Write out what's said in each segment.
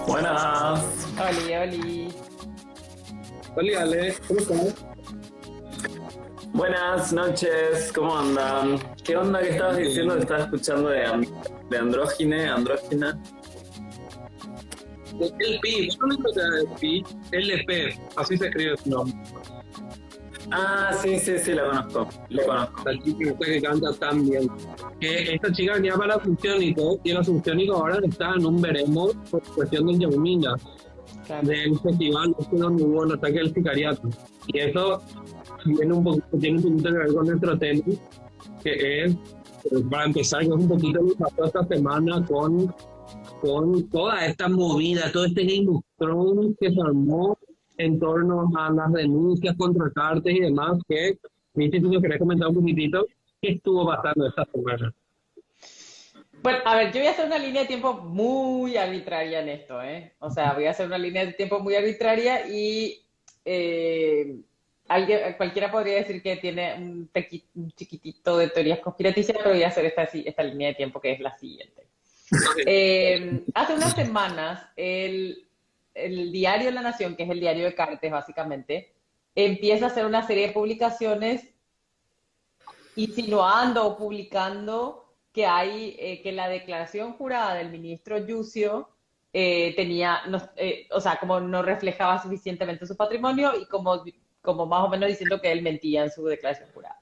Buenas, Oli, Oli. Hola, Ale, ¿cómo estás? buenas noches, ¿cómo andan? ¿Qué onda que estabas diciendo que estabas escuchando de Andrógina? El Pi, ¿vos no el Pi? LP, así se escribe su nombre. Ah, sí, lo conozco. La chica esta que canta tan bien. Que esta chica venía para Asunciónico y el Asunciónico ahora está en un veremos por cuestión del Yomina, Claro. del festival donde hubo el ataque del sicariato. Y eso tiene un poquito que ver con nuestro tema, que es, para empezar, que es un poquito lo que pasó esta semana con toda esta movida, todo este Game of Thrones que se armó en torno a las denuncias contra Cartes y demás, que viste, tú querés comentar un poquitito qué estuvo pasando esta semana. Bueno, a ver, yo voy a hacer una línea de tiempo muy arbitraria en esto, ¿eh? O sea, voy a hacer una línea de tiempo muy arbitraria y cualquiera podría decir que tiene un chiquitito de teorías conspiraticias, pero voy a hacer esta línea de tiempo que es la siguiente. Hace unas semanas, el diario La Nación, que es el diario de Cartes, básicamente, empieza a hacer una serie de publicaciones insinuando o publicando que la declaración jurada del ministro Yucio o sea, como no reflejaba suficientemente su patrimonio y como más o menos diciendo que él mentía en su declaración jurada.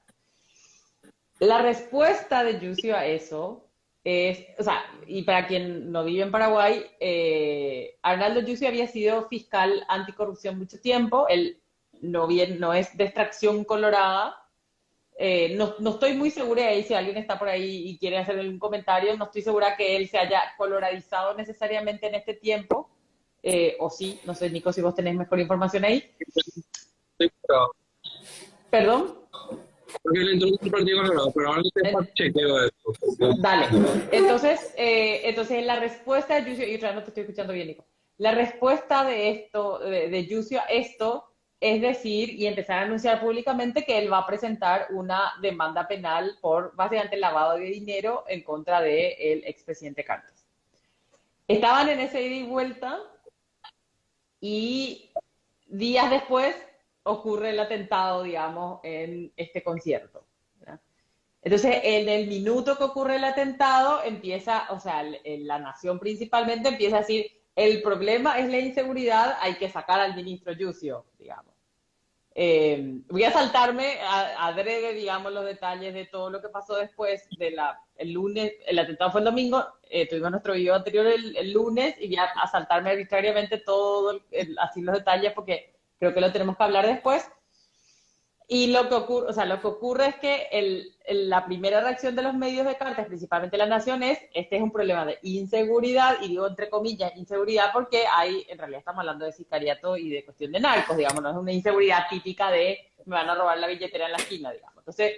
La respuesta de Yucio a eso es, o sea, y para quien no vive en Paraguay, Arnaldo Yucio había sido fiscal anticorrupción mucho tiempo, él no es de extracción colorada. No estoy muy segura de ahí, si alguien está por ahí y quiere hacer algún comentario, no estoy segura que él se haya coloradizado necesariamente en este tiempo, o sí, no sé, Nico, si vos tenés mejor información ahí. Sí, pero, Perdón. porque le entró un partido colorado, pero ahora te chequeo de eso. Dale. Entonces la respuesta de Yucio, y otra vez no te estoy escuchando bien, Nico. La respuesta de esto, de Yucio a esto, es decir, y empezar a anunciar públicamente que él va a presentar una demanda penal por básicamente lavado de dinero en contra del expresidente Cartes. Estaban en ese ida y vuelta y días después ocurre el atentado, digamos, en este concierto. ¿Verdad? Entonces, en el minuto que ocurre el atentado, empieza, o sea, la nación principalmente empieza a decir, el problema es la inseguridad, hay que sacar al ministro Yucio, digamos. Voy a saltarme adrede, digamos, los detalles de todo lo que pasó después el lunes, el atentado fue el domingo, tuvimos nuestro video anterior el lunes y voy a saltarme arbitrariamente así los detalles porque creo que lo tenemos que hablar después. Y lo que ocurre, o sea, lo que ocurre es que la primera reacción de los medios de Cartes, principalmente La Nación, este es un problema de inseguridad, y digo entre comillas inseguridad porque en realidad estamos hablando de sicariato y de cuestión de narcos, digamos, no es una inseguridad típica de me van a robar la billetera en la esquina, digamos. Entonces,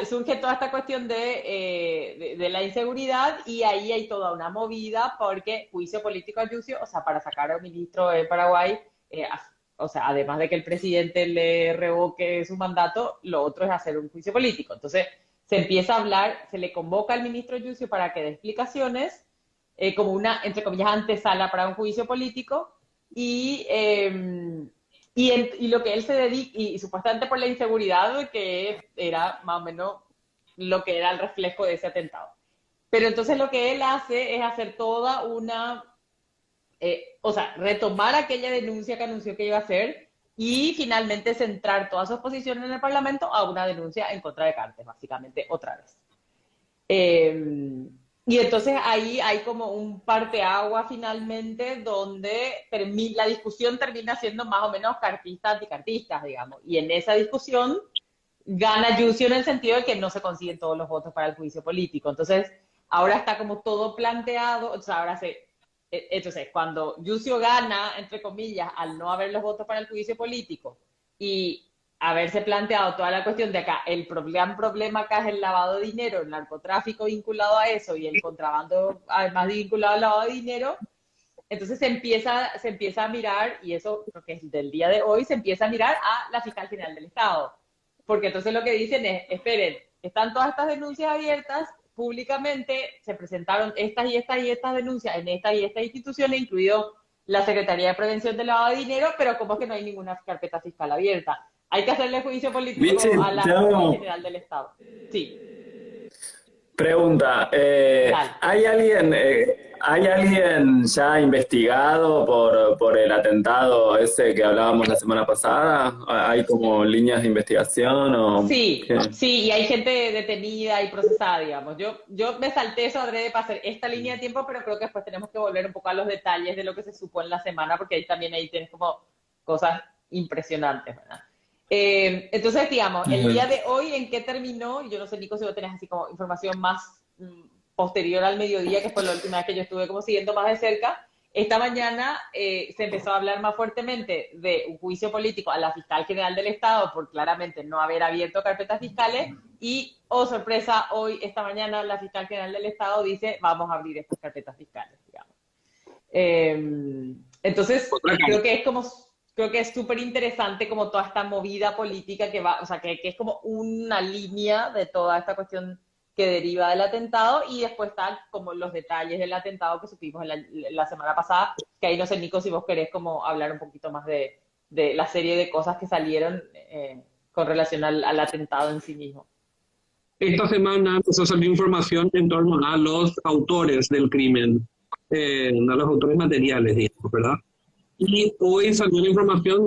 surge toda esta cuestión de la inseguridad y ahí hay toda una movida porque juicio político a Yucio, o sea, para sacar a un ministro de Paraguay, o sea, además de que el presidente le revoque su mandato, lo otro es hacer un juicio político. Entonces, se empieza a hablar, se le convoca al ministro Yucio para que dé explicaciones, como una, entre comillas, antesala para un juicio político, y lo que él se dedica, y supuestamente por la inseguridad, que era más o menos lo que era el reflejo de ese atentado. Pero entonces lo que él hace es hacer toda o sea, retomar aquella denuncia que anunció que iba a hacer y finalmente centrar toda su exposición en el Parlamento a una denuncia en contra de Cartes, básicamente, otra vez. Y entonces ahí hay como un parteagua finalmente donde la discusión termina siendo más o menos cartista-anticartistas, digamos. Y en esa discusión gana Yucio en el sentido de que no se consiguen todos los votos para el juicio político. Entonces, ahora está como todo planteado, o sea, entonces, cuando Yucio gana, entre comillas, al no haber los votos para el juicio político y haberse planteado toda la cuestión de acá, el gran problema acá es el lavado de dinero, el narcotráfico vinculado a eso y el contrabando además vinculado al lavado de dinero, entonces se empieza a mirar, y eso creo que es del día de hoy, se empieza a mirar a la fiscal general del Estado. Porque entonces lo que dicen es, esperen, están todas estas denuncias abiertas, públicamente se presentaron estas y estas y estas denuncias en estas y estas instituciones, incluido la Secretaría de Prevención del Lavado de Dinero, pero como es que no hay ninguna carpeta fiscal abierta. Hay que hacerle juicio político Vichy, a la fiscal general del Estado. Sí. Pregunta, Dale. ¿hay alguien ya investigado por el atentado ese que hablábamos la semana pasada? ¿Hay como líneas de investigación o Sí, qué? sí, y hay gente detenida y procesada, digamos. Yo me salté eso adrede para hacer esta línea de tiempo, pero creo que después tenemos que volver un poco a los detalles de lo que se supo en la semana, porque ahí tienes como cosas impresionantes, ¿verdad? Entonces, digamos, el día de hoy, ¿en qué terminó? Yo no sé, Nico, si vos tenés así como información más posterior al mediodía, que fue la última vez que yo estuve como siguiendo más de cerca. Esta mañana se empezó a hablar más fuertemente de un juicio político a la fiscal general del Estado por claramente no haber abierto carpetas fiscales y, oh sorpresa, hoy, esta mañana, la fiscal general del Estado dice, vamos a abrir estas carpetas fiscales, digamos. Entonces, creo que es súper interesante como toda esta movida política que va, o sea, que es como una línea de toda esta cuestión que deriva del atentado, y después están como los detalles del atentado que supimos la semana pasada, que ahí no sé, Nico, si vos querés como hablar un poquito más de la serie de cosas que salieron con relación al atentado en sí mismo. Esta semana empezó a salir información en torno a los autores del crimen, a los autores materiales, digamos, ¿verdad? Y hoy salió la información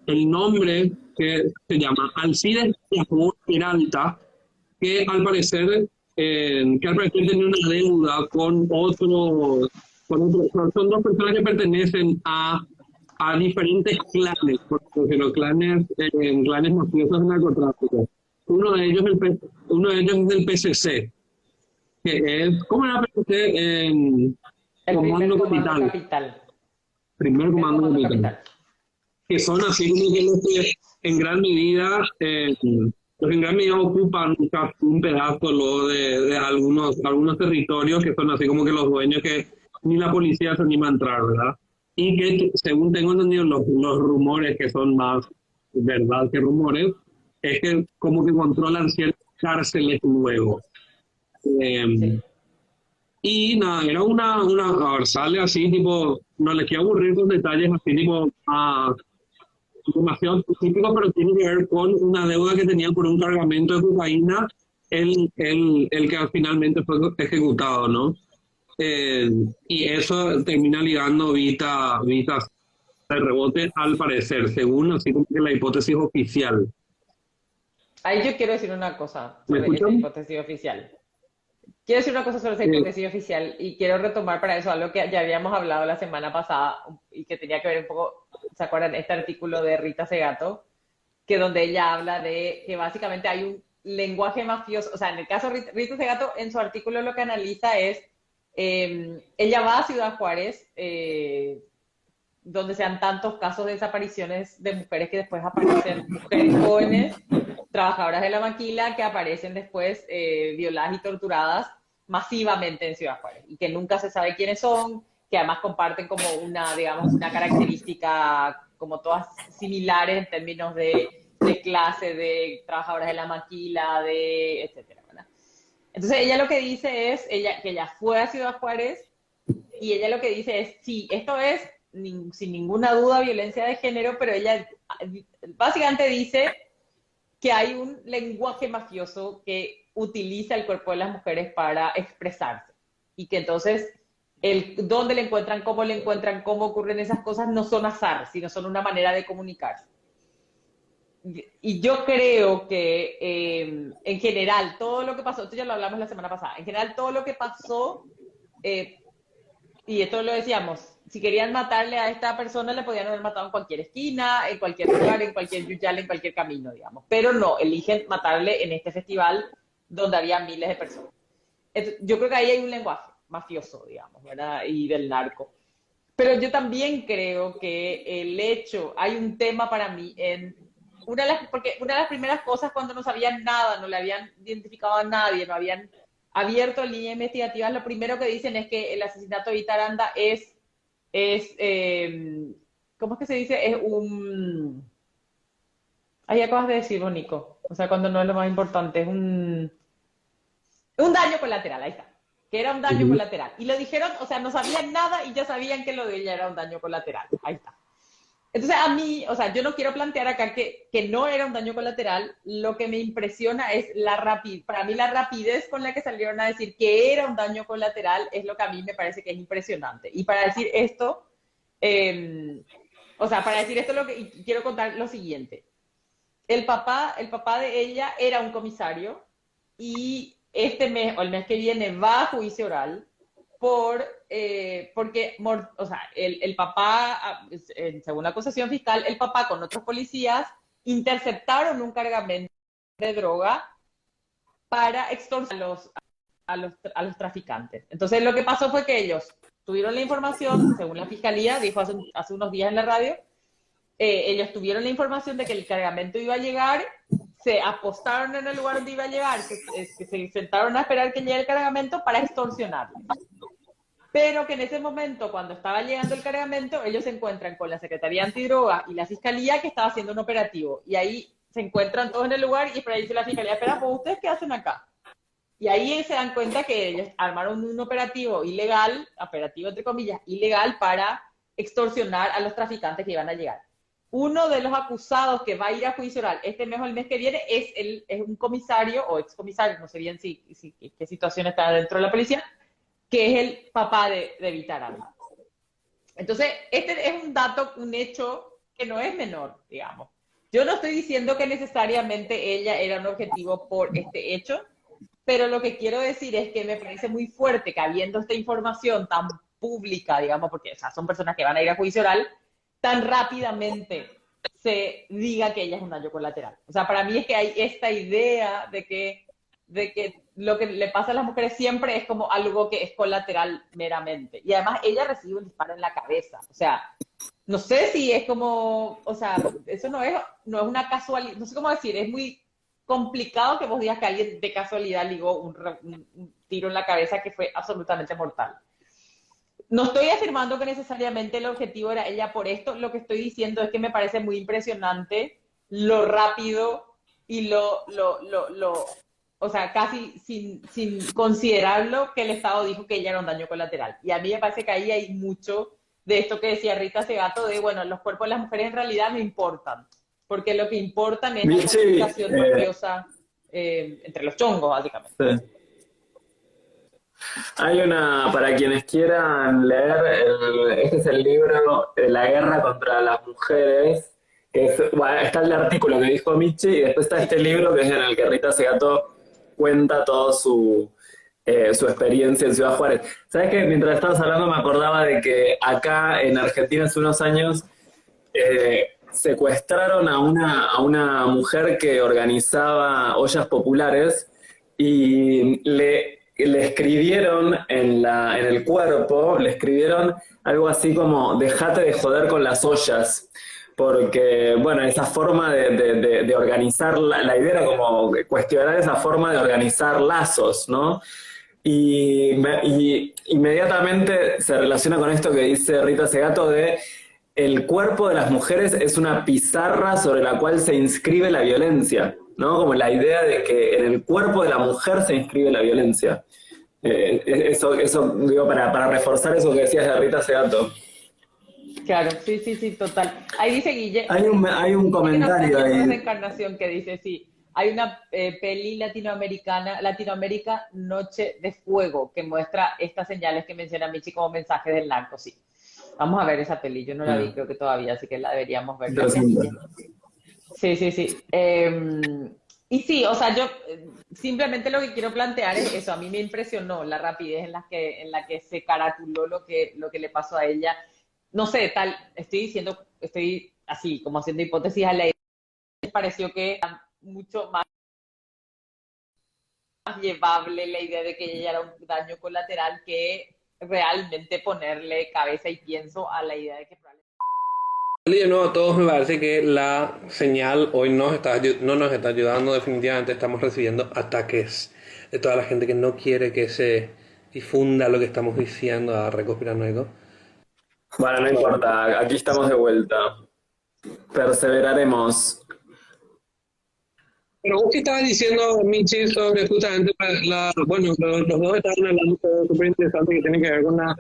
el nombre que se llama Alcides Peralta, que al parecer tenía una deuda con otro, son dos personas que pertenecen a diferentes clanes, porque los clanes mafiosos de narcotráfico. Uno de ellos es del PCC, que es, ¿cómo era PCC? El Comando Capital. Primer Comando Capital. Que son así como que los que en gran medida ocupan un pedazo de algunos territorios que son así como que los dueños que ni la policía se anima a entrar, ¿verdad? Y que, según tengo entendido, los rumores, que son más verdad que rumores, es que como que controlan ciertas cárceles luego. Sí. Y nada, era a ver, sale así, tipo, no les quiero aburrir con detalles así, tipo, demasiado específicos, pero tiene que ver con una deuda que tenían por un cargamento de cocaína, el que finalmente fue ejecutado, ¿no? Y eso termina ligando Vita de rebote, al parecer, según así como que la hipótesis oficial. Ahí yo quiero decir una cosa ¿Me sobre esa escuchan? hipótesis oficial. Quiero decir una cosa sobre esa hipótesis oficial y quiero retomar para eso algo que ya habíamos hablado la semana pasada y que tenía que ver un poco, ¿se acuerdan? Este artículo de Rita Segato, que donde ella habla de que básicamente hay un lenguaje mafioso, o sea, en el caso de Rita Segato, en su artículo lo que analiza es, ella va a Ciudad Juárez, donde se dan tantos casos de desapariciones de mujeres que después aparecen, mujeres jóvenes, trabajadoras de la maquila, que aparecen después violadas y torturadas masivamente en Ciudad Juárez, y que nunca se sabe quiénes son, que además comparten como digamos, una característica como todas similares en términos de clase, de trabajadoras de la maquila, etcétera, ¿verdad? Entonces ella lo que dice es, que ella fue a Ciudad Juárez, y ella lo que dice es, sí, esto es sin ninguna duda violencia de género, pero ella básicamente dice que hay un lenguaje mafioso que utiliza el cuerpo de las mujeres para expresarse, y que entonces dónde le encuentran, cómo ocurren esas cosas, no son azar, sino son una manera de comunicarse. Y yo creo que en general todo lo que pasó, esto ya lo hablamos la semana pasada, en general todo lo que pasó, y esto lo decíamos, si querían matarle a esta persona, le podían haber matado en cualquier esquina, en cualquier lugar, en cualquier yuyal, en cualquier camino, digamos. Pero no, eligen matarle en este festival donde había miles de personas. Entonces, yo creo que ahí hay un lenguaje mafioso, digamos, ¿verdad? Y del narco. Pero yo también creo que el hecho, hay un tema para mí porque una de las primeras cosas cuando no sabían nada, no le habían identificado a nadie, no habían abierto líneas investigativas, lo primero que dicen es que el asesinato de Vita Aranda ¿cómo es que se dice? Ahí acabas de decirlo, Nico. O sea, cuando no es lo más importante, es un daño colateral, ahí está. Que era un daño Ujú. colateral. Y lo dijeron, o sea, no sabían nada y ya sabían que lo de ella era un daño colateral. Ahí está. Entonces, a mí, o sea, yo no quiero plantear acá que no era un daño colateral. Lo que me impresiona es la rapidez. Para mí, la rapidez con la que salieron a decir que era un daño colateral es lo que a mí me parece que es impresionante. Y para decir esto, o sea, para decir esto, quiero contar lo siguiente. El papá de ella era un comisario y este mes o el mes que viene va a juicio oral porque, o sea, el papá, según la acusación fiscal, el papá con otros policías interceptaron un cargamento de droga para extorsionar a los traficantes. Entonces lo que pasó fue que ellos tuvieron la información, según la fiscalía, dijo hace unos días en la radio, ellos tuvieron la información de que el cargamento iba a llegar, se apostaron en el lugar donde iba a llegar, se sentaron a esperar que llegue el cargamento para extorsionarlo. Pero que en ese momento, cuando estaba llegando el cargamento, ellos se encuentran con la Secretaría Antidroga y la Fiscalía que estaba haciendo un operativo. Y ahí se encuentran todos en el lugar y por ahí dice la Fiscalía, espera, pues ¿ustedes qué hacen acá? Y ahí se dan cuenta que ellos armaron un operativo ilegal, operativo entre comillas, ilegal para extorsionar a los traficantes que iban a llegar. Uno de los acusados que va a ir a juicio oral este mes o el mes que viene es un comisario o excomisario, no sé bien qué situación está dentro de la policía, que es el papá de Vita Aranda. Entonces, este es un dato, un hecho que no es menor, digamos. Yo no estoy diciendo que necesariamente ella era un objetivo por este hecho, pero lo que quiero decir es que me parece muy fuerte que habiendo esta información tan pública, digamos, porque o sea, son personas que van a ir a juicio oral, tan rápidamente se diga que ella es un daño colateral. O sea, para mí es que hay esta idea de que lo que le pasa a las mujeres siempre es como algo que es colateral meramente. Y además ella recibe un disparo en la cabeza. O sea, no sé si es como, o sea, eso no es una casualidad, no sé cómo decir, es muy complicado que vos digas que alguien de casualidad ligó un tiro en la cabeza que fue absolutamente mortal. No estoy afirmando que necesariamente el objetivo era ella por esto, lo que estoy diciendo es que me parece muy impresionante lo rápido y o sea, casi sin considerarlo que el Estado dijo que ella era un daño colateral. Y a mí me parece que ahí hay mucho de esto que decía Rita Segato de, bueno, los cuerpos de las mujeres en realidad no importan, porque lo que importan es la Michi, comunicación mafiosa entre los chongos, básicamente. sí. Hay para quienes quieran leer, este es el libro La guerra contra las mujeres, que bueno, está el artículo que dijo Michi y después está este libro que es en el que Rita Segato cuenta todo su experiencia en Ciudad Juárez. ¿Sabes qué? Mientras estabas hablando me acordaba de que acá en Argentina hace unos años secuestraron a una mujer que organizaba ollas populares y le escribieron en el cuerpo, le escribieron algo así como dejate de joder con las ollas, porque bueno, esa forma de organizar, la idea era como cuestionar esa forma de organizar lazos, ¿no? Y inmediatamente se relaciona con esto que dice Rita Segato de el cuerpo de las mujeres es una pizarra sobre la cual se inscribe la violencia, ¿no? Como la idea de que en el cuerpo de la mujer se inscribe la violencia. Eso digo, para reforzar eso que decías de Rita Segato. Claro, sí, total. Ahí dice Guille. Hay un comentario hay una ahí. reencarnación que dice, sí, hay una peli Latinoamérica Noche de Fuego, que muestra estas señales que menciona Michi como mensajes del narco, sí. Vamos a ver esa peli, yo no la vi, creo que todavía, así que la deberíamos ver. Sí. Y sí, o sea, yo simplemente lo que quiero plantear es eso. A mí me impresionó la rapidez en la que se caraculó lo que le pasó a ella. No sé, estoy así como haciendo hipótesis a la idea. Me pareció que era mucho más llevable la idea de que ella era un daño colateral que realmente ponerle cabeza y pienso a la idea de que probablemente... Y de nuevo a todos, me parece que la señal hoy no nos está ayudando. Definitivamente estamos recibiendo ataques de toda la gente que no quiere que se difunda lo que estamos diciendo a Reconspiranoico. Bueno, no importa, aquí estamos de vuelta. Perseveraremos. Pero vos que estabas diciendo, Michi, sobre justamente bueno, los dos estaban hablando de algo súper interesante que tiene que ver con la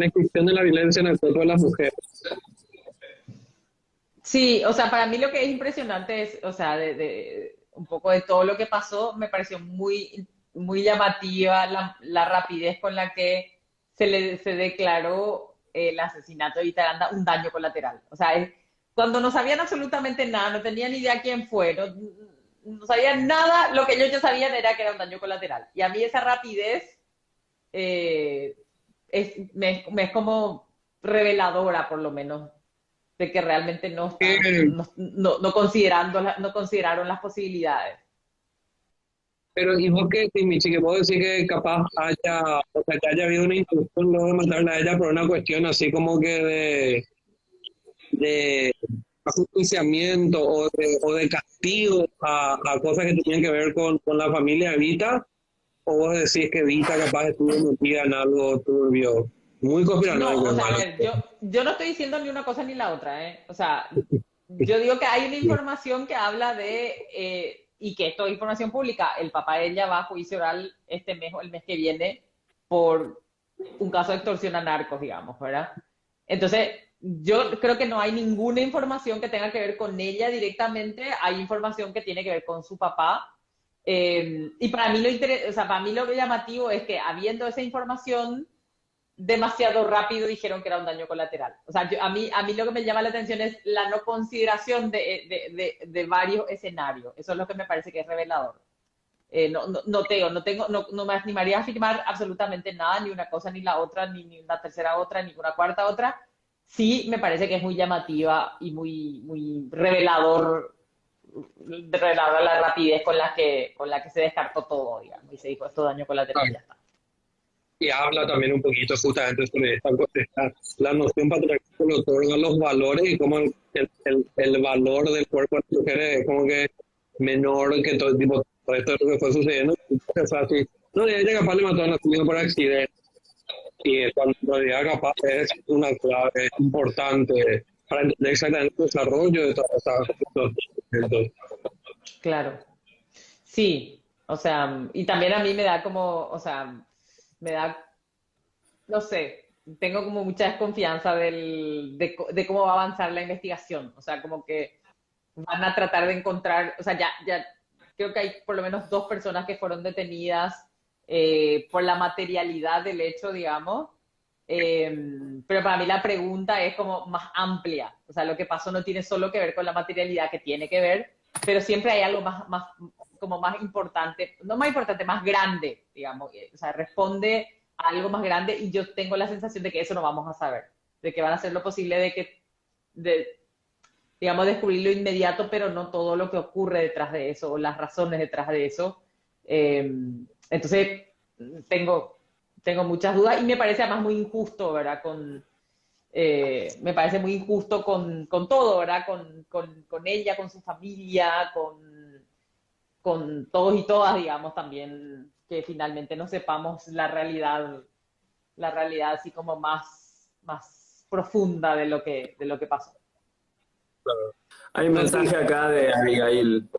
extinción de la violencia en el cuerpo de las mujeres. Sí, o sea, para mí lo que es impresionante es, o sea, de un poco de todo lo que pasó, me pareció muy llamativa la rapidez con la que se declaró el asesinato de Vita Aranda un daño colateral. O sea, cuando no sabían absolutamente nada, no tenían ni idea quién fue, no sabían nada, lo que ellos ya sabían era que era un daño colateral. Y a mí esa rapidez me es como reveladora, por lo menos, de que realmente no consideraron las posibilidades. Pero, ¿y vos qué, Michi, que puedo decir que capaz que haya habido una intención luego de matarla a ella por una cuestión así como que de ajusticiamiento o de castigo a cosas que tenían que ver con la familia de Vita? ¿O vos decís que Vita capaz estuvo metida en algo turbio? Muy conspiranoico, No, o sea, hermano. a ver, yo no estoy diciendo ni una cosa ni la otra, ¿eh? O sea, yo digo que hay una información que habla de, y que esto es información pública, el papá de ella va a juicio oral este mes o el mes que viene por un caso de extorsión a narcos, digamos, ¿verdad? Entonces, yo creo que no hay ninguna información que tenga que ver con ella directamente, hay información que tiene que ver con su papá. Y para mí para mí lo llamativo es que habiendo esa información, demasiado rápido dijeron que era un daño colateral. O sea, a mí lo que me llama la atención es la no consideración de varios escenarios. Eso es lo que me parece que es revelador. No me animaría a afirmar absolutamente nada, ni una cosa ni la otra, ni una tercera otra, ni una cuarta otra. Sí me parece que es muy llamativa y muy revelador la rapidez con la que se descartó todo, digamos, y se dijo esto daño colateral y ya está. Y habla también un poquito justamente sobre la noción patriarcal que le otorga los valores y cómo el valor del cuerpo de las mujeres es como que menor que todo esto de lo que fue sucediendo. Es así. No, ella capaz le mató a Nacimiento por accidente. Y cuando en realidad capaz es una clave importante para entender exactamente el desarrollo de todas esas. Claro. Sí, o sea, y también a mí me da como, o sea, no sé, tengo como mucha desconfianza de cómo va a avanzar la investigación. O sea, como que van a tratar de encontrar, o sea, ya creo que hay por lo menos 2 personas que fueron detenidas por la materialidad del hecho, digamos. Pero para mí la pregunta es como más amplia. O sea, lo que pasó no tiene solo que ver con la materialidad, que tiene que ver, pero siempre hay algo como más importante, no más importante, más grande, digamos. O sea, responde a algo más grande y yo tengo la sensación de que eso no vamos a saber, de que van a hacer lo posible digamos, descubrir lo inmediato, pero no todo lo que ocurre detrás de eso, o las razones detrás de eso. Entonces, tengo muchas dudas y me parece además muy injusto, ¿verdad? Me parece muy injusto con todo, ¿verdad? Con ella, con su familia, con todos y todas, digamos, también, que finalmente no sepamos la realidad así como más profunda de lo que pasó. Hay un mensaje acá de Abigail.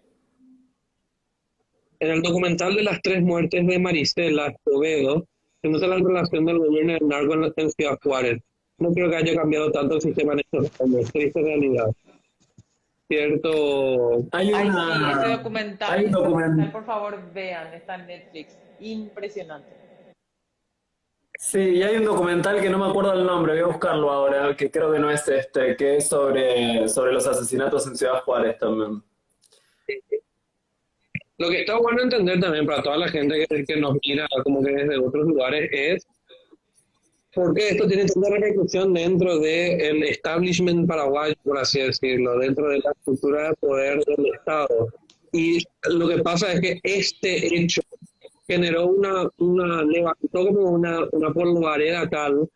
En el documental de las 3 muertes de Marisela Escobedo, se nota la relación del gobierno del narco en Ciudad Juárez. No creo que haya cambiado tanto el sistema en estos años. Triste realidad. Cierto. Hay Sí, un ese documental, por favor, vean, está en Netflix. Impresionante. Sí, y hay un documental que no me acuerdo el nombre, voy a buscarlo ahora, que creo que no es este, que es sobre los asesinatos en Ciudad Juárez también. Lo que está bueno entender también para toda la gente que nos mira como que desde otros lugares es por qué esto tiene tanta repercusión dentro del establishment paraguayo, por así decirlo, dentro de la estructura de poder del Estado. Y lo que pasa es que este hecho generó levantó como una polvareda tal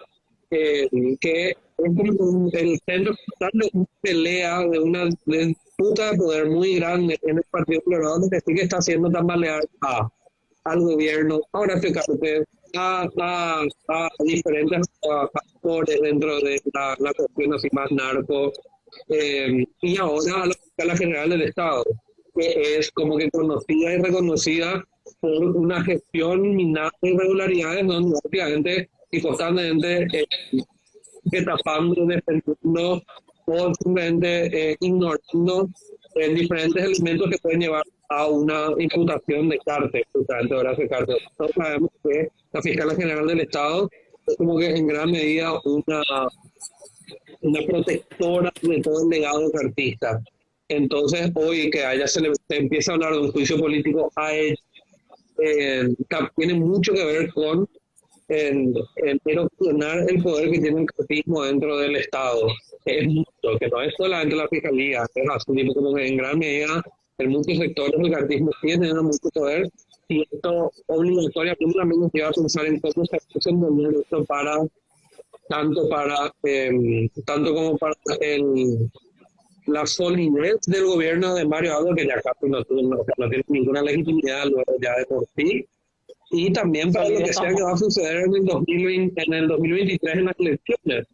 que es como el centro de una pelea, de una disputa de poder muy grande en el Partido Colorado, que sí que está haciendo tambalear al gobierno, ahora fíjate, a diferentes actores dentro de la cuestión así más narco, y ahora a la fiscala general del Estado, que es como que conocida y reconocida por una gestión minada de irregularidades donde obviamente y constantemente tapando, defendiendo o simplemente ignorando diferentes elementos que pueden llevar a una imputación de cárcel, justamente ahora de cárcel. Nosotros sabemos que la Fiscalía General del Estado es como que en gran medida una protectora de todo el legado cartista. Entonces, hoy que se empieza a hablar de un juicio político a él, tiene mucho que ver con en erosionar el poder que tiene el cartismo dentro del Estado. Es mucho, que no es solamente la fiscalía, es así, como que en gran medida en muchos sectores del cartismo tienen mucho poder y esto obligatoriamente también nos lleva a pensar en cómo se puede envolver esto tanto como para la solidez del gobierno de Mario Abdo, que ya casi no tiene ninguna legitimidad luego ya de por sí, y también para lo que sea que va a suceder en el 2023 en las elecciones,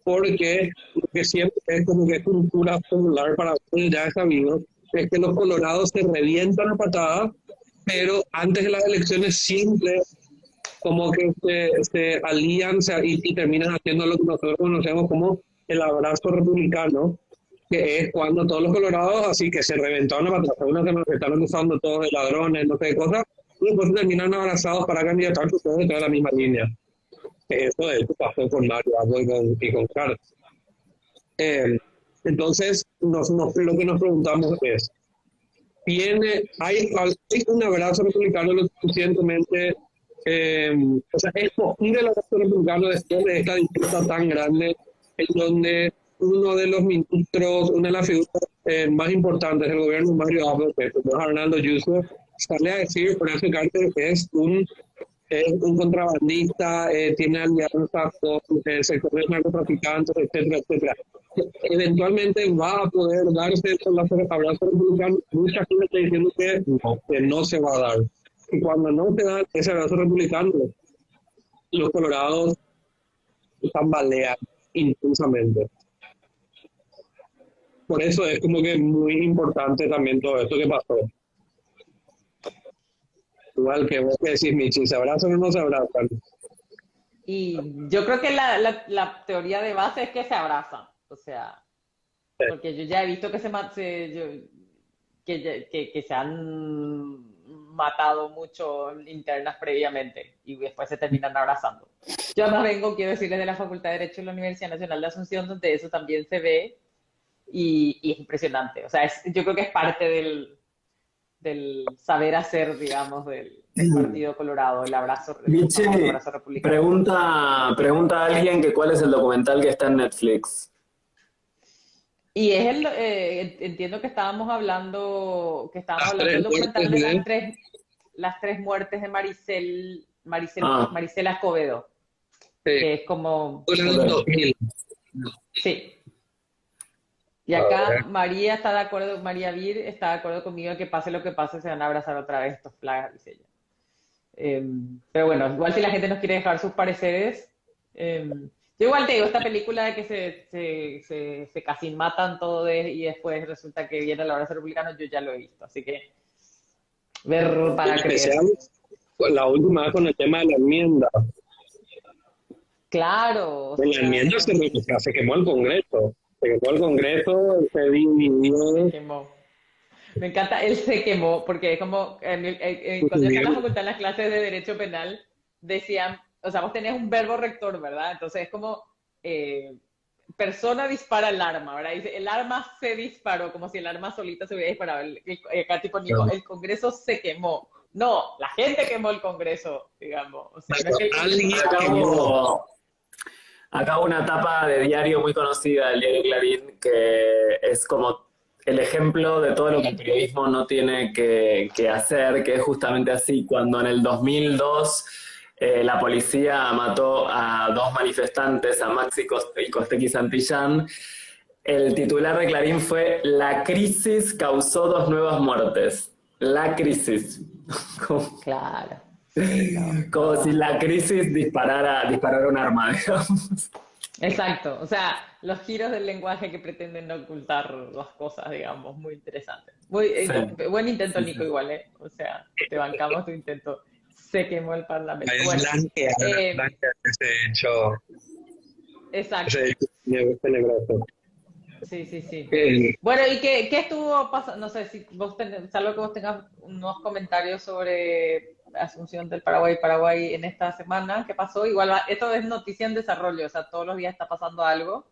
porque lo que siempre es como que es cultura popular para ya es sabido, es que los colorados se revientan a patadas, pero antes de las elecciones siempre como que se alían y terminan haciendo lo que nosotros conocemos como el abrazo republicano, que es cuando todos los colorados así que se reventaron a patadas, unos que nos están usando todos de ladrones, no sé qué cosas, y después terminan abrazados para candidatar todos de toda la misma línea. Eso pasó con Mario Abdo y con Carlos. Entonces, lo que nos preguntamos es, ¿hay un abrazo republicano lo suficientemente, o sea, es posible el abrazo republicano después de esta disputa tan grande en donde uno de los ministros, una de las figuras más importantes del gobierno, Mario Abdo, que es Arnaldo Yuso, sale a decir por ese cártel que es un contrabandista, tiene alianzas con sectores narcotraficantes, etcétera, etcétera. Eventualmente va a poder darse el abrazo republicano. Mucha gente está diciendo que no se va a dar. Y cuando no se da ese abrazo republicano, los colorados tambalean intensamente. Por eso es como que muy importante también todo esto que pasó. Igual que vos que decís, Michi, ¿se abrazan o no se abrazan? Y yo creo que la teoría de base es que se abrazan, o sea, sí. Porque yo ya he visto que que se han matado mucho internas previamente y después se terminan abrazando. Yo además quiero decirles, de la Facultad de Derecho de la Universidad Nacional de Asunción, donde eso también se ve y es impresionante. O sea, yo creo que es parte del saber hacer, digamos, del Partido Colorado, el abrazo republicano. Pregunta a alguien que cuál es el documental que está en Netflix. Y es entiendo que estábamos hablando del documental de las tres muertes de Maricela Escobedo. Sí. Que es como... Sí. Y acá María está de acuerdo, María Vir está de acuerdo conmigo que pase lo que pase, se van a abrazar otra vez estos plagas, dice ella. Pero bueno, igual si la gente nos quiere dejar sus pareceres, yo igual te digo, esta película de que se casi matan todos y después resulta que viene el abrazo republicano, yo ya lo he visto, así que ver para creer. La última vez con el tema de la enmienda. Claro. En la enmienda se quemó el Congreso. Se quemó el Congreso, se dividió. Se quemó. Me encanta, él se quemó, porque es como, cuando yo estaba en la facultad en las clases de Derecho Penal, decían, o sea, vos tenés un verbo rector, ¿verdad? Entonces es como, persona dispara el arma, ¿verdad? Dice, el arma se disparó, como si el arma solita se hubiera disparado. Acá tipo, el Congreso se quemó. No, la gente quemó el Congreso, digamos. O sea, no es que alguien quemó. Acá una tapa de diario muy conocida, el diario Clarín, que es como el ejemplo de todo lo que el periodismo no tiene que hacer, que es justamente así, cuando en el 2002 la policía mató a dos manifestantes, a Maxi y Costequi Santillán, el titular de Clarín fue: "La crisis causó dos nuevas muertes". La crisis. Claro. Sí, no, Como no. si la crisis disparara un arma, digamos. Exacto, o sea, los giros del lenguaje que pretenden ocultar las cosas, digamos, muy interesante. Muy Sí, buen intento, sí, sí. Nico, igual, ¿eh? O sea, te bancamos tu intento. Se quemó el Parlamento. Es Bueno, eh, blanquear exacto. ese hecho tenebroso. Sí, sí, sí. Eh, Bueno, ¿y qué estuvo pasando? No sé si vos tenés, salvo que vos tengas unos comentarios sobre Asunción del Paraguay en esta semana, ¿qué pasó? Igual, esto es noticia en desarrollo, o sea, todos los días está pasando algo.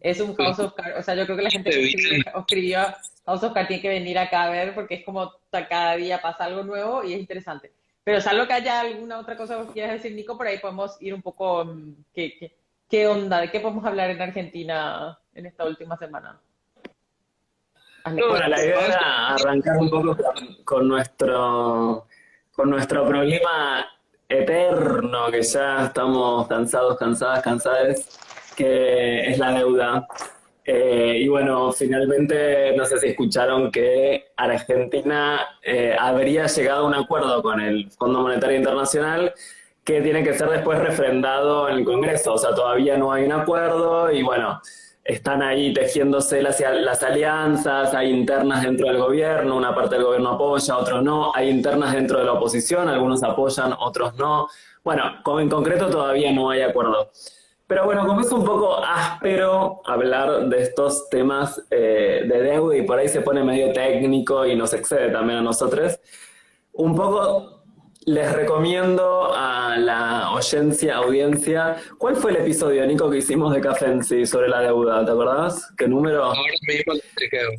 Es un House of Cards, o sea, yo creo que la gente se que vienen, escribió House of Cards tiene que venir acá a ver porque es como cada día pasa algo nuevo y es interesante. Pero salvo que haya alguna otra cosa que quieras decir, Nico, por ahí podemos ir un poco, ¿qué onda? ¿De qué podemos hablar en Argentina en esta última semana? Hazle No, bueno, la pues. idea era arrancar un poco con nuestro problema eterno, que ya estamos cansados, cansadas, cansadas, que es la deuda. Y bueno, finalmente, no sé si escucharon que Argentina habría llegado a un acuerdo con el Fondo Monetario Internacional que tiene que ser después refrendado en el Congreso. O sea, todavía no hay un acuerdo y bueno, están ahí tejiéndose las alianzas, hay internas dentro del gobierno, una parte del gobierno apoya, otros no, hay internas dentro de la oposición, algunos apoyan, otros no. Bueno, en concreto todavía no hay acuerdo. Pero bueno, como es un poco áspero hablar de estos temas de deuda y por ahí se pone medio técnico y nos excede también a nosotros, un poco les recomiendo a la audiencia, ¿cuál fue el episodio, Nico, que hicimos de Café en sí sobre la deuda? ¿Te acordás? ¿Qué número? ahora mismo le chequeo.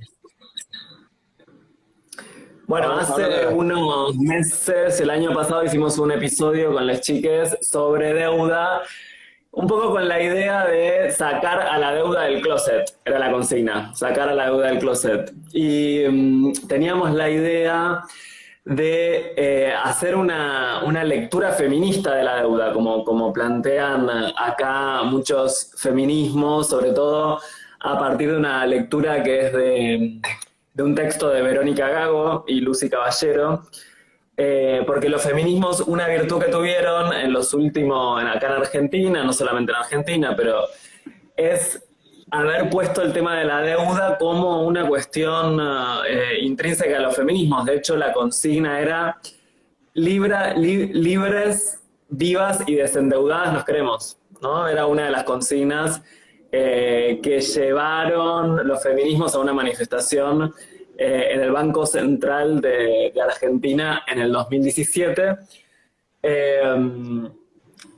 Bueno, Ahora le hace doy. unos meses, el año pasado, hicimos un episodio con las chiques sobre deuda, un poco con la idea de sacar a la deuda del closet, era la consigna, sacar a la deuda del closet. Y teníamos la idea de hacer una lectura feminista de la deuda, como plantean acá muchos feminismos, sobre todo a partir de una lectura que es de un texto de Verónica Gago y Lucy Caballero, porque los feminismos, una virtud que tuvieron en los últimos, acá en Argentina, no solamente en Argentina, pero es haber puesto el tema de la deuda como una cuestión intrínseca a los feminismos. De hecho, la consigna era libres, vivas y desendeudadas nos queremos, ¿no? Era una de las consignas que llevaron los feminismos a una manifestación en el Banco Central de Argentina en el 2017. Eh,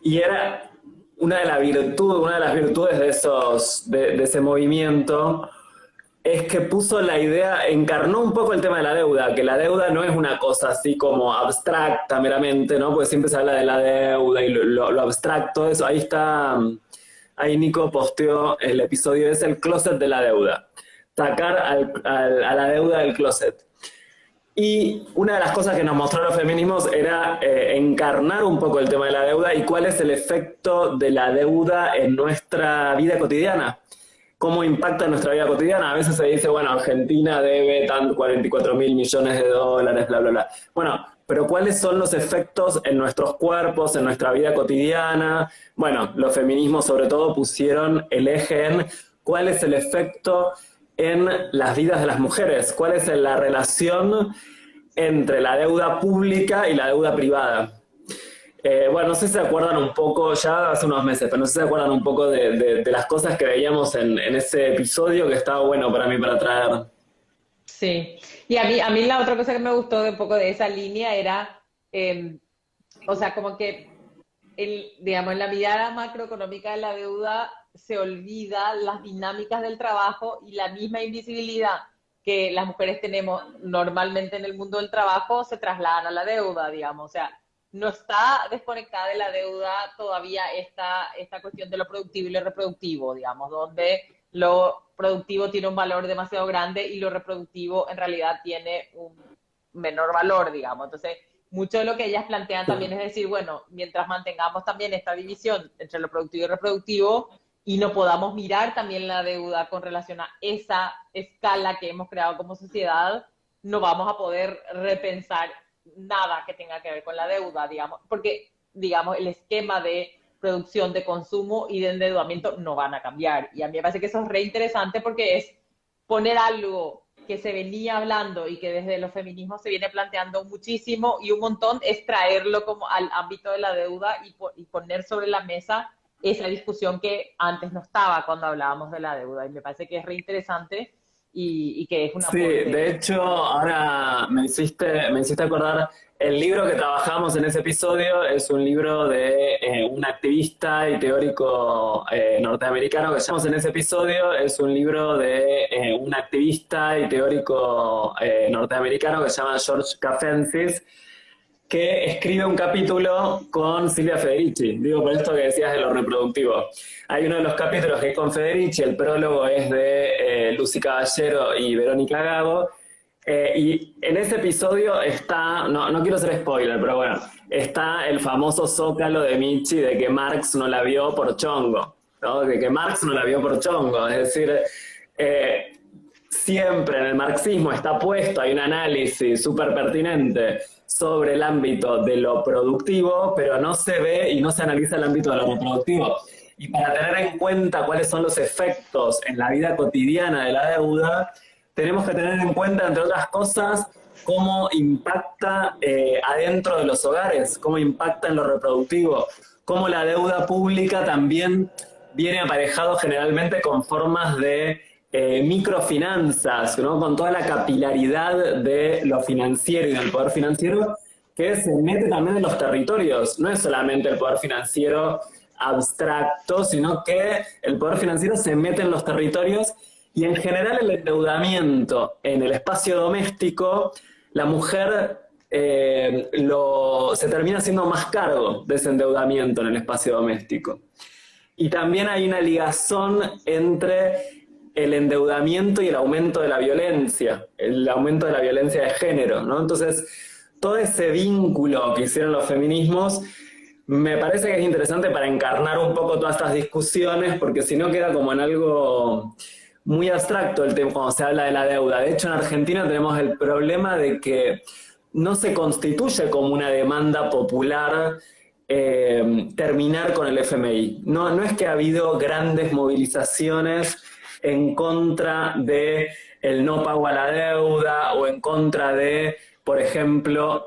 y era una de las virtudes de ese movimiento es que puso la idea, encarnó un poco el tema de la deuda, que la deuda no es una cosa así como abstracta meramente, ¿no? Porque siempre se habla de la deuda y lo abstracto, eso, ahí está, ahí Nico posteó el episodio, es el closet de la deuda, sacar a la deuda del closet. Y una de las cosas que nos mostró los feminismos era encarnar un poco el tema de la deuda y cuál es el efecto de la deuda en nuestra vida cotidiana. Cómo impacta en nuestra vida cotidiana. A veces se dice, bueno, Argentina debe tanto 44.000 millones de dólares, bla, bla, bla. Bueno, pero ¿cuáles son los efectos en nuestros cuerpos, en nuestra vida cotidiana? Bueno, los feminismos sobre todo pusieron el eje en cuál es el efecto en las vidas de las mujeres, cuál es la relación entre la deuda pública y la deuda privada. Bueno, no sé si se acuerdan un poco, ya hace unos meses, pero no sé si se acuerdan un poco de las cosas que veíamos en ese episodio que estaba bueno para mí para traer. Sí, y a mí la otra cosa que me gustó de un poco de esa línea era, eh, o sea, como que, digamos, en la mirada macroeconómica de la deuda se olvida las dinámicas del trabajo y la misma invisibilidad que las mujeres tenemos normalmente en el mundo del trabajo se trasladan a la deuda, digamos, o sea, no está desconectada de la deuda todavía esta cuestión de lo productivo y lo reproductivo, digamos, donde lo productivo tiene un valor demasiado grande y lo reproductivo en realidad tiene un menor valor, digamos. Entonces, mucho de lo que ellas plantean también es decir, bueno, mientras mantengamos también esta división entre lo productivo y reproductivo y no podamos mirar también la deuda con relación a esa escala que hemos creado como sociedad, no vamos a poder repensar nada que tenga que ver con la deuda, digamos, porque, digamos, el esquema de producción, de consumo y de endeudamiento no van a cambiar. Y a mí me parece que eso es re interesante porque es poner algo que se venía hablando y que desde los feminismos se viene planteando muchísimo y un montón, es traerlo como al ámbito de la deuda y poner sobre la mesa esa discusión que antes no estaba cuando hablábamos de la deuda. Y me parece que es re interesante y que es una... Sí, de hecho, ahora me hiciste acordar, el libro que trabajamos en ese episodio es un libro de un activista y teórico norteamericano que llamamos en ese episodio, es un libro de un activista y teórico norteamericano que se llama George Kafensis, que escribe un capítulo con Silvia Federici. Digo, por esto que decías de lo reproductivo. Hay uno de los capítulos que es con Federici, el prólogo es de Lucy Caballero y Verónica Gago, y en ese episodio está, no quiero ser spoiler, pero bueno, está el famoso zócalo de Michi de que Marx no la vio por chongo, ¿no? De que Marx no la vio por chongo, es decir, siempre en el marxismo está puesto, hay un análisis súper pertinente sobre el ámbito de lo productivo, pero no se ve y no se analiza el ámbito de lo reproductivo. Y para tener en cuenta cuáles son los efectos en la vida cotidiana de la deuda, tenemos que tener en cuenta, entre otras cosas, cómo impacta adentro de los hogares, cómo impacta en lo reproductivo, cómo la deuda pública también viene aparejado generalmente con formas de microfinanzas, ¿no? Con toda la capilaridad de lo financiero y del poder financiero que se mete también en los territorios. No es solamente el poder financiero abstracto, sino que el poder financiero se mete en los territorios y en general el endeudamiento en el espacio doméstico, la mujer se termina haciendo más cargo de ese endeudamiento en el espacio doméstico. Y también hay una ligazón entre el endeudamiento y el aumento de la violencia, el aumento de la violencia de género, ¿no? Entonces, todo ese vínculo que hicieron los feminismos me parece que es interesante para encarnar un poco todas estas discusiones, porque si no queda como en algo muy abstracto el tema cuando se habla de la deuda. De hecho, en Argentina tenemos el problema de que no se constituye como una demanda popular terminar con el FMI. No es que ha habido grandes movilizaciones en contra de el no pago a la deuda o en contra de, por ejemplo,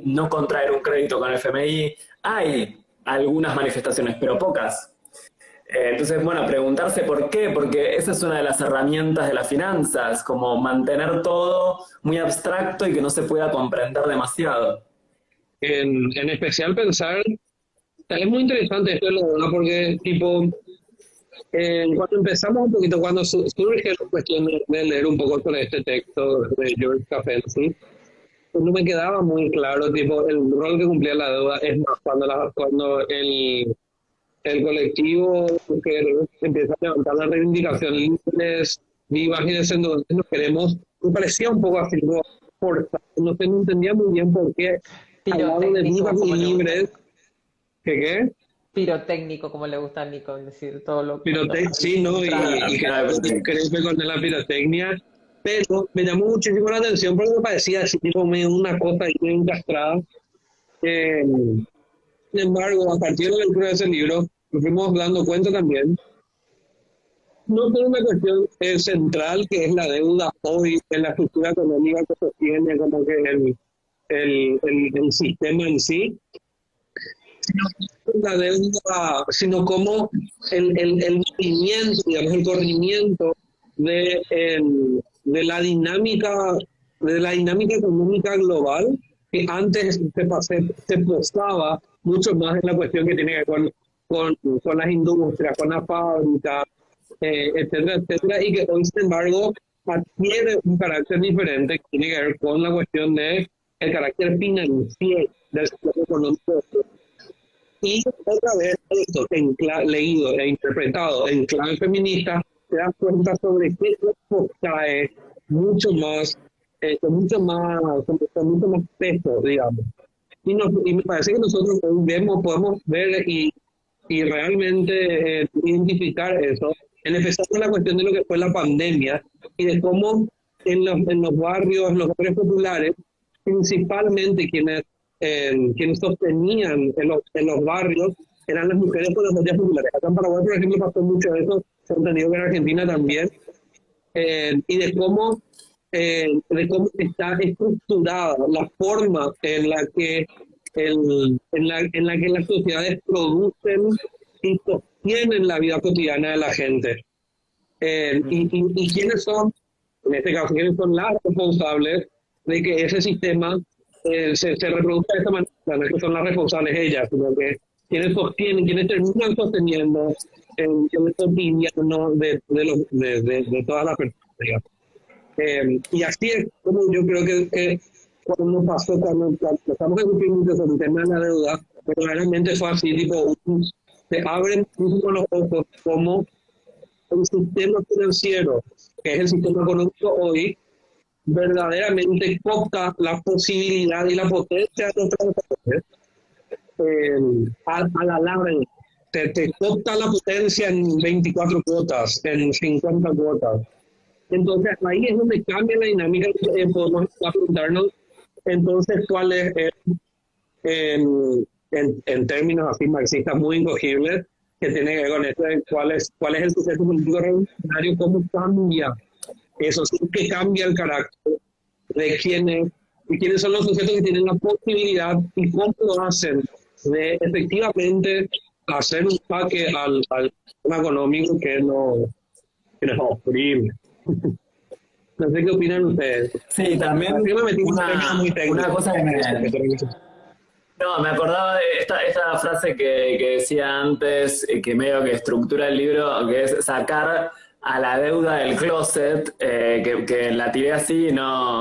no contraer un crédito con el FMI. Hay algunas manifestaciones, pero pocas. Entonces, bueno, preguntarse por qué, porque esa es una de las herramientas de las finanzas, como mantener todo muy abstracto y que no se pueda comprender demasiado. En especial pensar, es muy interesante esto de la deuda porque, tipo, cuando empezamos un poquito, cuando surge la cuestión de leer un poco sobre este texto de George Kafensis, no me quedaba muy claro, tipo, el rol que cumplía la deuda. Es más, cuando el colectivo que empieza a levantar la reivindicación libres, vivas y descendientes, nos queremos, me parecía un poco así, no entendía muy bien por qué hablaba de vivas y libres. ¿Qué? Pirotécnico, como le gusta a Nico decir todo lo que... Sí, ¿no? Y creo que con la pirotecnia, pero me llamó muchísimo la atención porque me parecía así, tipo, medio una cosa ahí medio encastrada. Sin embargo, a partir de la lectura de ese libro, nos fuimos dando cuenta también, no por una cuestión central que es la deuda hoy en la estructura económica que sostiene como que el sistema en sí, la deuda, sino como el movimiento, digamos, el corrimiento de la dinámica económica global que antes se posaba mucho más en la cuestión que tiene que ver con las industrias, con las fábricas, etcétera, etcétera, y que hoy, sin embargo, adquiere un carácter diferente que tiene que ver con la cuestión de el carácter financiero del sistema económico. Y otra vez esto leído e interpretado en clave feminista te das cuenta sobre qué cuerpo cae con mucho más peso, digamos. Y me parece que nosotros podemos ver y realmente identificar eso, en especial con la cuestión de lo que fue la pandemia y de cómo en los barrios, en los barrios populares, principalmente quienes sostenían en los barrios eran las mujeres con las ollas populares. Acá en Paraguay, por ejemplo, pasó mucho eso, se ha entendido que en Argentina también, y de cómo está estructurada la forma en la que las sociedades producen y sostienen la vida cotidiana de la gente. Y quiénes son, en este caso, quiénes son las responsables de que ese sistema se reproduzca de esta manera. No es que son las responsables ellas, sino que quienes sostienen, quienes terminan sosteniendo el cotidiano de todas las personas. Y así es como yo creo que cuando pasó, cuando estamos discutiendo sobre el tema de la deuda, verdaderamente fue así, tipo, se abren con los ojos como el sistema financiero, que es el sistema económico hoy, verdaderamente coopta la posibilidad y la potencia de los trabajadores a la larga. Te coopta la potencia en 24 cuotas, en 50 cuotas. Entonces ahí es donde cambia la dinámica y podemos preguntarnos entonces cuál es, en términos así marxistas muy incogibles, que tiene que ver con esto, cuál es el suceso político revolucionario, cómo cambia eso, sí que cambia el carácter de quiénes son los sujetos que tienen la posibilidad y cómo lo hacen de efectivamente hacer un paque al sistema económico que nos oprime. No sé qué opinan ustedes. Sí, también una cosa que me acordaba de esta frase que decía antes, que medio que estructura el libro, que es sacar a la deuda del closet, que la tiré así,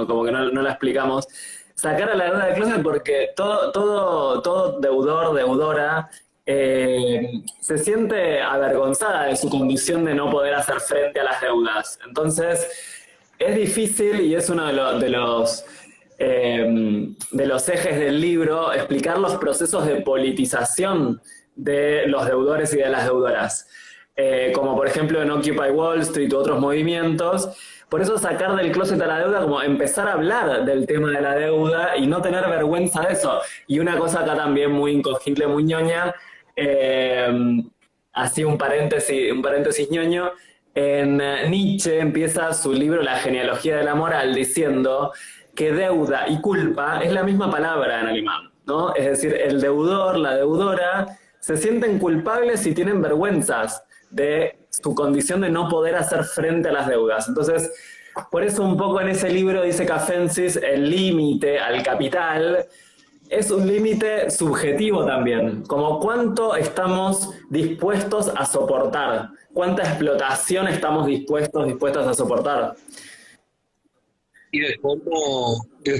como que no la explicamos. Sacar a la deuda del closet porque todo deudor, deudora, se siente avergonzada de su condición de no poder hacer frente a las deudas. Entonces, es difícil y es uno de los ejes del libro explicar los procesos de politización de los deudores y de las deudoras. Como por ejemplo en Occupy Wall Street u otros movimientos. Por eso sacar del closet a la deuda, como empezar a hablar del tema de la deuda y no tener vergüenza de eso. Y una cosa acá también muy incogible, muy ñoña, así un paréntesis ñoño, en Nietzsche empieza su libro La genealogía de la moral diciendo que deuda y culpa es la misma palabra en alemán, ¿no? Es decir, el deudor, la deudora, se sienten culpables y tienen vergüenzas de su condición de no poder hacer frente a las deudas. Entonces, por eso un poco en ese libro dice Cafensis, el límite al capital es un límite subjetivo también, como cuánto estamos dispuestos a soportar, cuánta explotación estamos dispuestas a soportar. Y de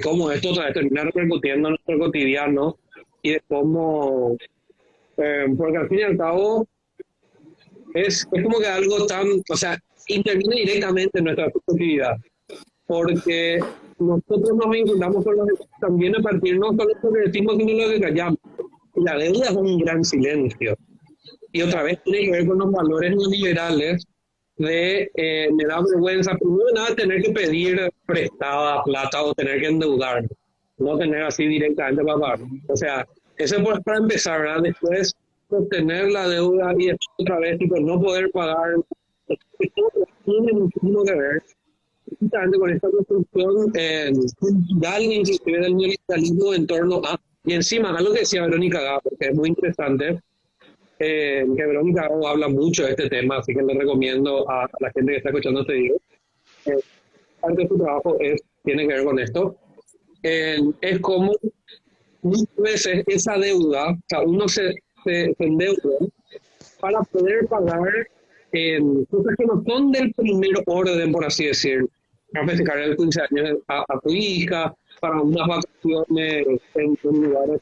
cómo esto termina repercutiendo en nuestro cotidiano y de cómo, porque al fin y al cabo es como que algo interviene directamente en nuestra actividad, porque nosotros nos vinculamos con los demás también a partir no solo de lo que decimos, sino de lo que callamos. Y la deuda es un gran silencio. Y otra vez tiene que ver con los valores neoliberales me da vergüenza, primero de nada, tener que pedir prestada plata o tener que endeudarme, no tener así directamente para pagar. O sea, eso es para empezar, ¿verdad? Después, sostener la deuda y después otra vez, no poder pagar, tiene muchísimo que ver justamente con esta construcción cultural, inclusive del neoliberalismo en torno a, y encima, algo que decía Verónica Gago, que es muy interesante, que Verónica Gago habla mucho de este tema, así que le recomiendo a la gente que está escuchando este video. Parte de su trabajo tiene que ver con esto. Es como muchas veces esa deuda, o sea, uno se endeuda para poder pagar cosas que no son del primer orden, por así decir. Para festejar el 15 años a tu hija, para unas vacaciones en lugares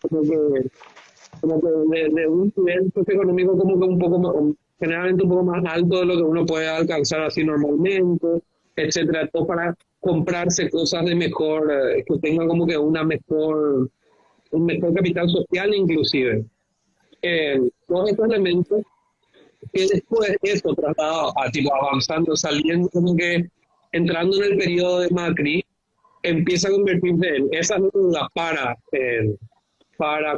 como que de un nivel socioeconómico como que un poco generalmente un poco más alto de lo que uno puede alcanzar así normalmente, etcétera, todo para comprarse cosas de mejor, que tengan como que un mejor capital social inclusive. Todos estos elementos que después eso tratado a tipo avanzando, saliendo como que entrando en el periodo de Macri, empieza a convertirse en esa duda para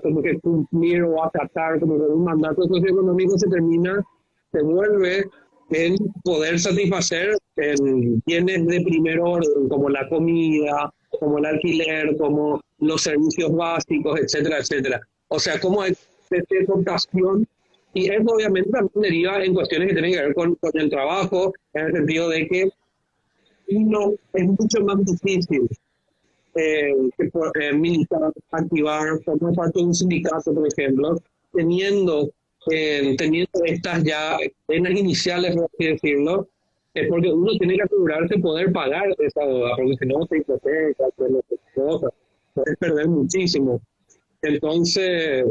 como que cumplir o acatar como que un mandato socioeconómico se vuelve en poder satisfacer en bienes de primer orden, como la comida, como el alquiler, como los servicios básicos, etcétera, etcétera. O sea, como hay exportación, y eso obviamente también deriva en cuestiones que tienen que ver con el trabajo, en el sentido de que no es mucho más difícil militar, activar, formar parte de un sindicato, por ejemplo, teniendo estas ya penas iniciales, por así decirlo, es porque uno tiene que asegurarse poder pagar esa deuda, porque si no se hipoteca, puedes perder muchísimo. Entonces,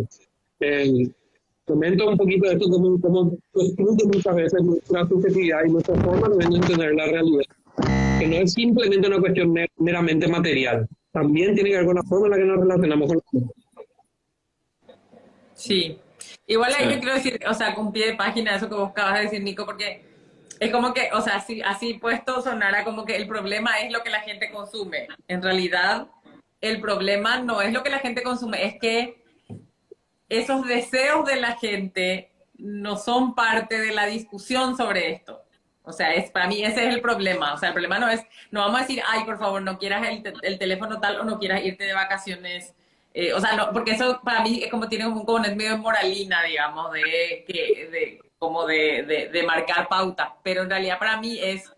comento un poquito de esto como construye muchas veces nuestra subjetividad y nuestra forma de entender la realidad, que no es simplemente una cuestión meramente material, también tiene que ver con la forma en la que nos relacionamos con los demás. Sí, igual ahí yo quiero decir, o sea, con pie de página eso que vos acabas de decir, Nico, porque es como que, o sea, así puesto sonara como que el problema es lo que la gente consume. En realidad, el problema no es lo que la gente consume, es que esos deseos de la gente no son parte de la discusión sobre esto. O sea, para mí ese es el problema. O sea, el problema no vamos a decir, ay, por favor, no quieras el teléfono tal o no quieras irte de vacaciones. O sea, no, porque eso para mí es como tiene como un componente medio de moralina, digamos, de marcar pautas. Pero en realidad para mí es,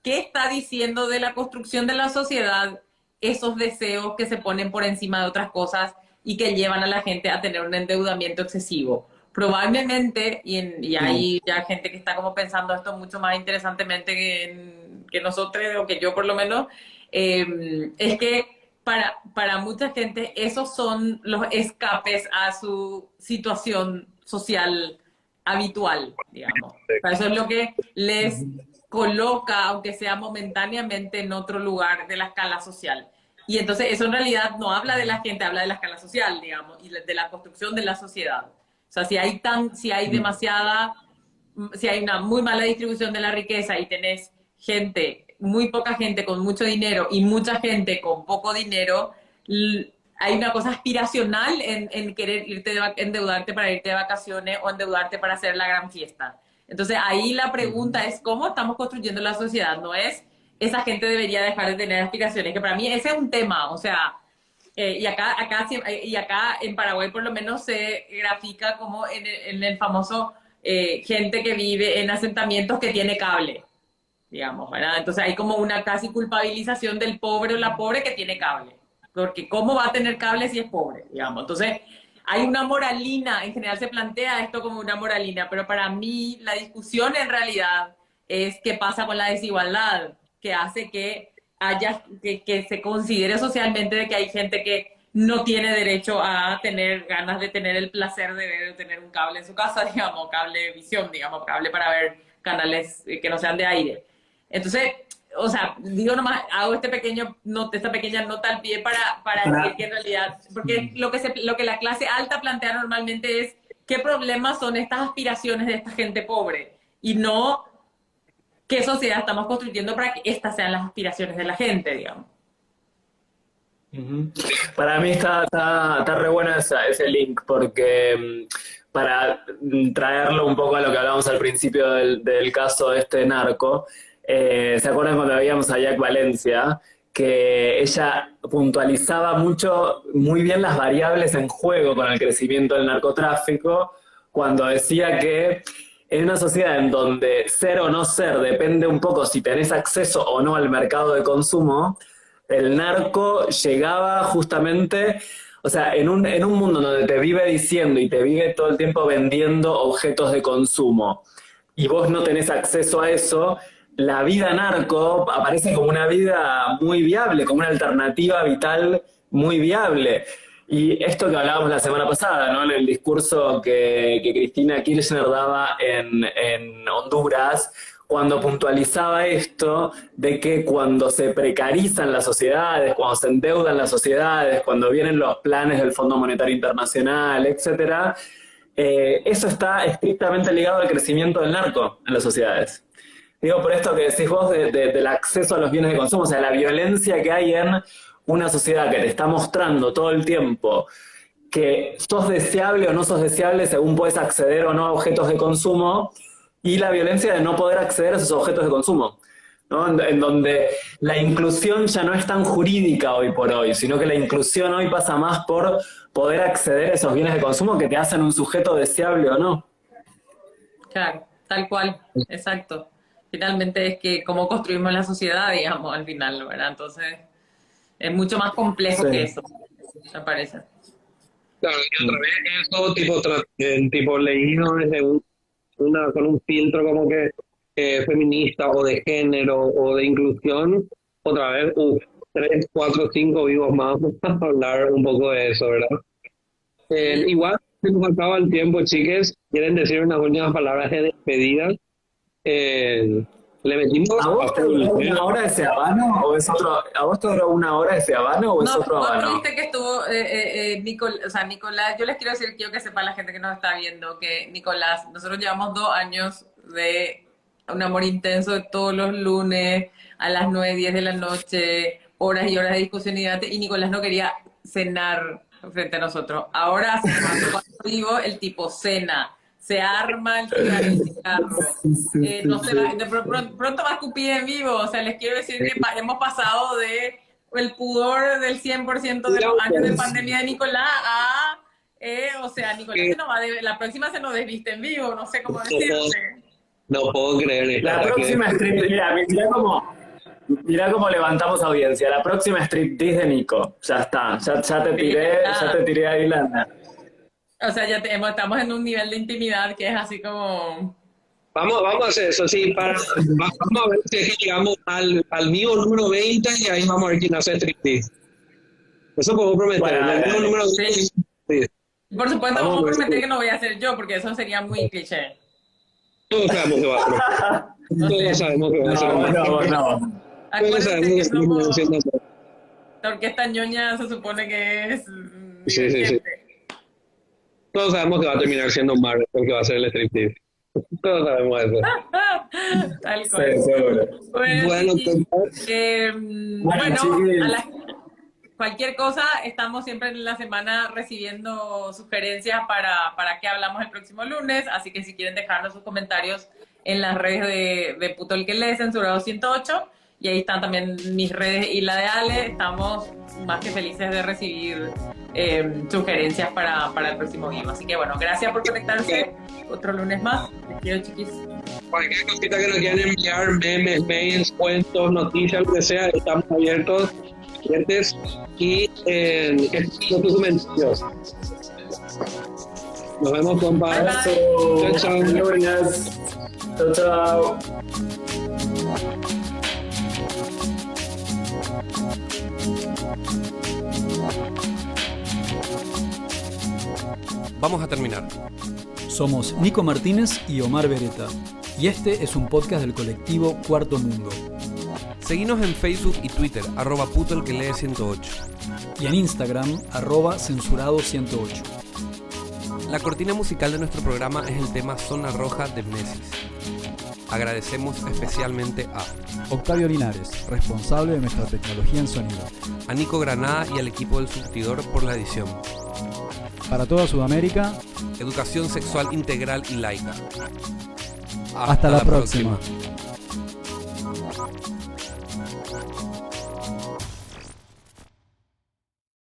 ¿qué está diciendo de la construcción de la sociedad esos deseos que se ponen por encima de otras cosas y que llevan a la gente a tener un endeudamiento excesivo? Probablemente, y hay ya gente que está como pensando esto mucho más interesantemente que nosotros, o que yo por lo menos, es que para mucha gente esos son los escapes a su situación social habitual, digamos. Para eso es lo que les coloca, aunque sea momentáneamente, en otro lugar de la escala social. Y entonces eso en realidad no habla de la gente, habla de la escala social, digamos, y de la construcción de la sociedad. O sea, si hay una muy mala distribución de la riqueza y tenés muy poca gente con mucho dinero y mucha gente con poco dinero, hay una cosa aspiracional en querer endeudarte para irte de vacaciones o endeudarte para hacer la gran fiesta. Entonces ahí la pregunta es cómo estamos construyendo la sociedad, no es esa gente debería dejar de tener aspiraciones, que para mí ese es un tema, o sea, y acá en Paraguay por lo menos se grafica como en el famoso gente que vive en asentamientos que tiene cable, digamos, ¿verdad? Entonces hay como una casi culpabilización del pobre o la pobre que tiene cable, porque ¿cómo va a tener cable si es pobre, digamos? Entonces hay una moralina, en general se plantea esto como una moralina, pero para mí la discusión en realidad es qué pasa con la desigualdad, que hace que se considere socialmente de que hay gente que no tiene derecho a tener ganas de tener el placer de tener un cable en su casa, digamos, cable de visión, digamos, cable para ver canales que no sean de aire. Entonces, o sea, digo nomás, hago esta pequeña nota al pie para decir que en realidad, porque lo que la clase alta plantea normalmente es qué problemas son estas aspiraciones de esta gente pobre y no qué sociedad estamos construyendo para que estas sean las aspiraciones de la gente, digamos. Para mí está re bueno ese link, porque para traerlo un poco a lo que hablábamos al principio del caso de este narco, ¿se acuerdan cuando veíamos a Jack Valencia? Que ella puntualizaba muy bien las variables en juego con el crecimiento del narcotráfico, cuando decía que en una sociedad en donde ser o no ser depende un poco si tenés acceso o no al mercado de consumo, el narco llegaba justamente, o sea, en un mundo donde te vive diciendo y te vive todo el tiempo vendiendo objetos de consumo y vos no tenés acceso a eso, la vida narco aparece como una vida muy viable, como una alternativa vital muy viable. Y esto que hablábamos la semana pasada, ¿no? En el discurso que Cristina Kirchner daba en Honduras, cuando puntualizaba esto de que cuando se precarizan las sociedades, cuando se endeudan las sociedades, cuando vienen los planes del Fondo Monetario Internacional, etcétera, eso está estrictamente ligado al crecimiento del narco en las sociedades. Digo, por esto que decís vos del acceso a los bienes de consumo, o sea, la violencia que hay en una sociedad que te está mostrando todo el tiempo que sos deseable o no sos deseable según puedes acceder o no a objetos de consumo, y la violencia de no poder acceder a esos objetos de consumo, ¿no? En donde la inclusión ya no es tan jurídica hoy por hoy, sino que la inclusión hoy pasa más por poder acceder a esos bienes de consumo que te hacen un sujeto deseable o no. Claro, tal cual, exacto. Finalmente es que cómo construimos la sociedad, digamos, al final, ¿verdad? Entonces, es mucho más complejo Sí. que eso, me parece. Claro, y otra vez eso, tipo leído desde con un filtro como que feminista o de género o de inclusión, otra vez, 3, 4, 5 vivos más para hablar un poco de eso, ¿verdad? Igual, se nos acaba el tiempo, chiques. ¿Quieren decir unas últimas palabras de despedida? Le metimos ¿A vos te duró una hora ese habano o es otro? ¿A vos te duró una hora ese habano o es No, otro vos habano? viste que estuvo Nicolás, yo les quiero decir, quiero que sepa la gente que nos está viendo, que Nicolás, nosotros llevamos 2 años de un amor intenso de todos los lunes a las 9, 10 de la noche, horas y horas de discusión y debate, y Nicolás no quería cenar frente a nosotros. Ahora, cuando vivo, el tipo cena, se arma el cigarro, no se va, pronto va a escupir en vivo. O sea, les quiero decir que hemos pasado de el pudor del 100% de los años de pandemia de Nicolás a, o sea, Nicolás se nos va la próxima se nos desviste en vivo, no sé cómo decirte. No puedo creer. La próxima striptease, mirá cómo levantamos audiencia. La próxima striptease de Nico. Ya está, ya te tiré ahí la... O sea, ya estamos en un nivel de intimidad que es así como... Vamos a hacer eso, sí, vamos a ver si es que llegamos al vivo número 20 y ahí vamos a ver quién hace striptease. Eso puedo prometer. Bueno, el vivo número 20. Sí. Sí. Por supuesto, Vamos vamos a a ver. prometer que no voy a hacer yo, porque eso sería muy cliché. Todos sabemos que va a hacer. Todos sabemos que va a hacer. No. Todos sabemos Acuérdense que que somos... haciendo. La orquesta ñoña se supone que es... Sí. divergente. Todos sabemos que va a terminar siendo Mar porque va a ser el striptease. Todos sabemos eso. Tal cual. Sí, seguro. Bueno, Bueno, chiquis. cualquier cosa, estamos siempre en la semana recibiendo sugerencias para qué hablamos el próximo lunes, así que si quieren dejarnos sus comentarios en las redes de Puto el que lee, Censurado 108, y ahí están también mis redes y la de Ale, estamos más que felices de recibir sugerencias para el próximo video. Así que bueno, gracias por conectarse, otro lunes más, les quiero, chiquis. Cualquier cosita que nos quieran enviar, memes, mails, cuentos, noticias, lo que sea, estamos abiertos y escucho tus comentarios. Nos vemos, compadre. Chao, Chao. lunes. Chao. Vamos a terminar. Somos Nico Martínez y Omar Beretta, y este es un podcast del colectivo Cuarto Mundo. Seguinos en Facebook y Twitter, @puto el que lee 108. Y en Instagram, @censurado108. La cortina musical de nuestro programa es el tema Zona Roja de Mnesis. Agradecemos especialmente a Octavio Linares, responsable de nuestra tecnología en sonido. Nico Granada y al equipo del Surtidor por la edición. Para toda Sudamérica, Educación sexual integral y laica. hasta la próxima.